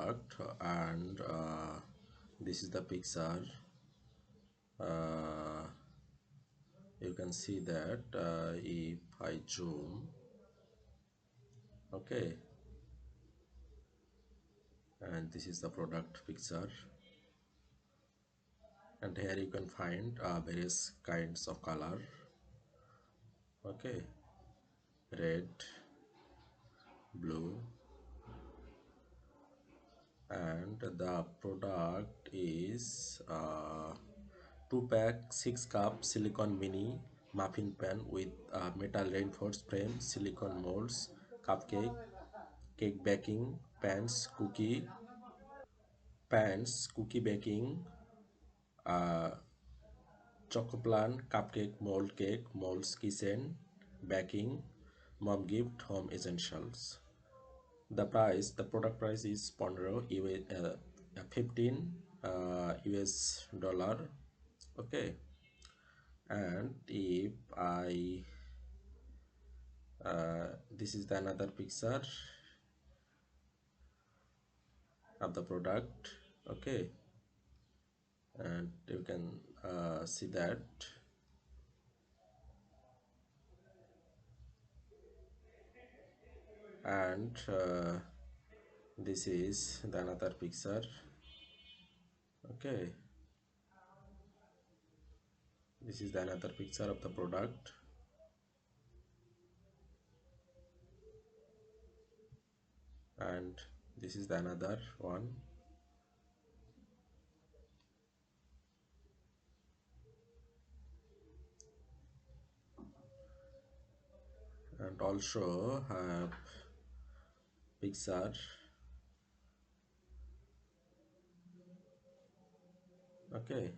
product, and this is the picture. uh, you can see that if I zoom, okay, and this is the product picture, and here you can find various kinds of color, okay, red, blue, and the product is 2 pack 6 cup silicone mini muffin pan with metal reinforced frame, silicone molds, cupcake, cake baking pans, cookie baking, uh, chocoplan, cupcake mold, cake molds, kitchen baking, mom gift, home essentials. The product price is 15 US dollar, okay. And if I this is the another picture of the product, okay, and you can see that, and this is the another picture, okay. This is the another picture of the product, and this is the another one, and also have picture, okay.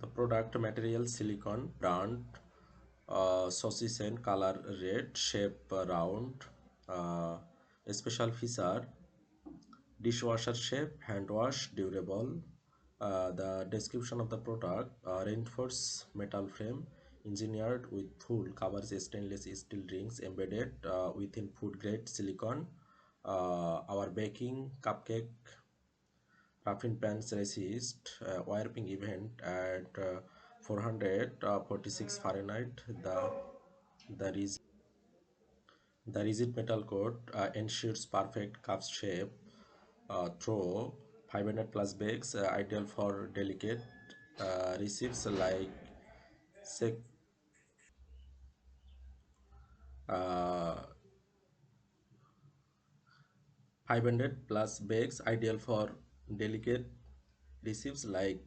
The product material silicone, brand sausage and color red, shape round, uh, special feature dishwasher shape, hand wash, durable. The description of the product: reinforced metal frame, engineered with full covers stainless steel rings embedded within food grade silicone. Our baking cupcake muffin pans resist warping event at 446 Fahrenheit. The reason The rigid metal coat ensures perfect cup shape through 500 plus bags, ideal for delicate recipes like sec, 500 plus bags, ideal for delicate recipes like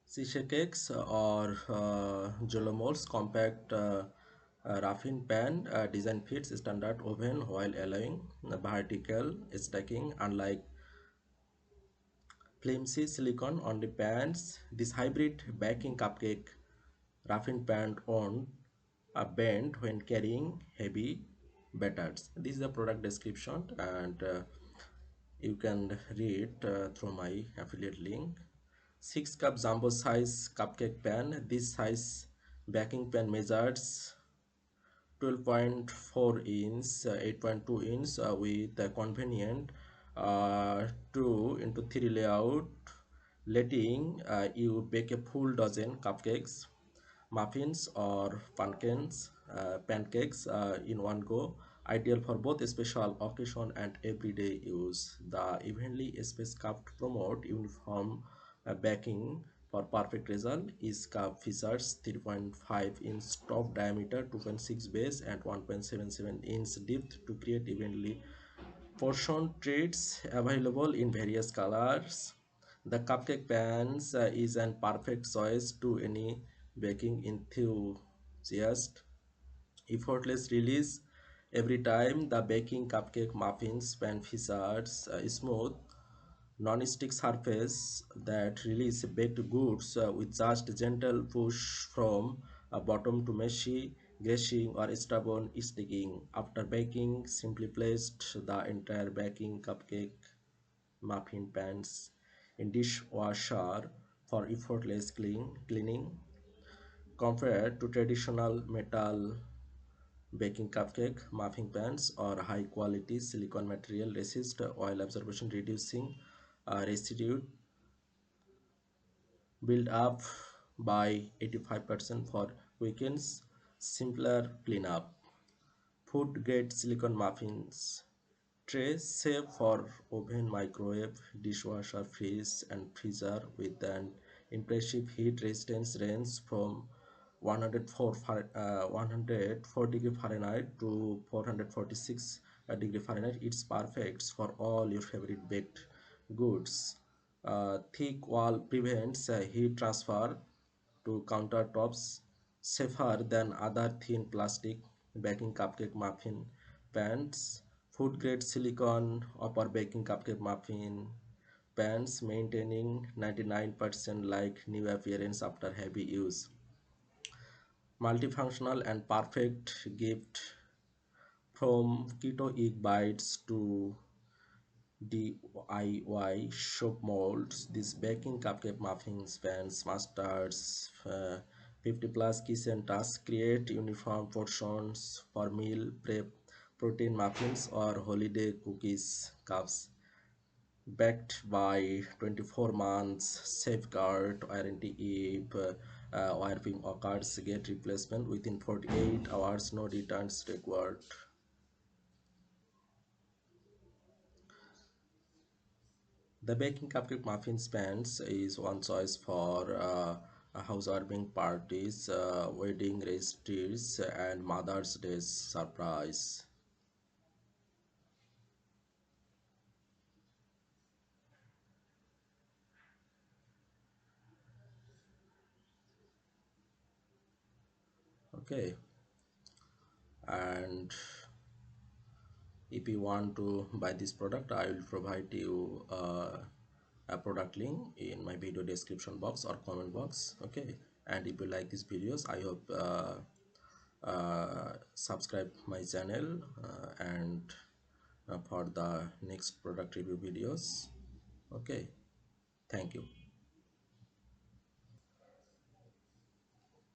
shisha cakes or jolomol's compact raffin pan design fits standard oven while allowing vertical stacking. Unlike flimsy silicone on the pans, this hybrid baking cupcake raffin pan on a bend when carrying heavy batters. This is the product description, and you can read through my affiliate link. 6 cup jumbo size cupcake pan. This size baking pan measures 12.4 inch, 8.2 inch with a convenient 2 into 3 layout, letting you bake a full dozen cupcakes, muffins or pancakes in one go, ideal for both special occasion and everyday use. The evenly spaced cup promote uniform baking for perfect result. Each cup features 3.5 inch top diameter, 2.6 base and 1.77 inch depth to create evenly portion treats available in various colors. The cupcake pans is an perfect choice to any baking enthusiast. Effortless release every time. The baking cupcake muffins pan features a smooth non-stick surface that release baked goods with just gentle push from bottom to meshy greasing or stubborn sticking. After baking, simply placed the entire baking cupcake muffin pans in dishwasher for effortless cleaning compared to traditional metal baking cupcake muffin pans or high quality silicone material resist oil absorption, reducing residue build up by 85% for weekends. Simpler cleanup. Food grade silicone muffins trays safe for oven, microwave, dishwasher, fridge, and freezer with an impressive heat resistance range from 104 degree Fahrenheit to 446 degree Fahrenheit. It's perfect for all your favorite baked goods. Thick wall prevents heat transfer to countertops, safer than other thin plastic baking cupcake muffin pans. Food grade silicone upper baking cupcake muffin pans maintaining 99% like new appearance after heavy use. Multifunctional and perfect gift from keto egg bites to DIY shop molds. These baking cupcake muffins, pans, mustards, 50 plus kitchen tasks create uniform portions for meal prep, protein muffins, or holiday cookies cups. Backed by 24 months safeguard warranty. If warping occurs, get replacement within 48 hours, no returns required. The baking cupcake muffin pans is one choice for housewarming parties, wedding registries, and Mother's Day surprise. Okay, and if you want to buy this product, I will provide you a product link in my video description box or comment box. Okay, and if you like these videos, I hope subscribe my channel and for the next product review videos. Okay, thank you.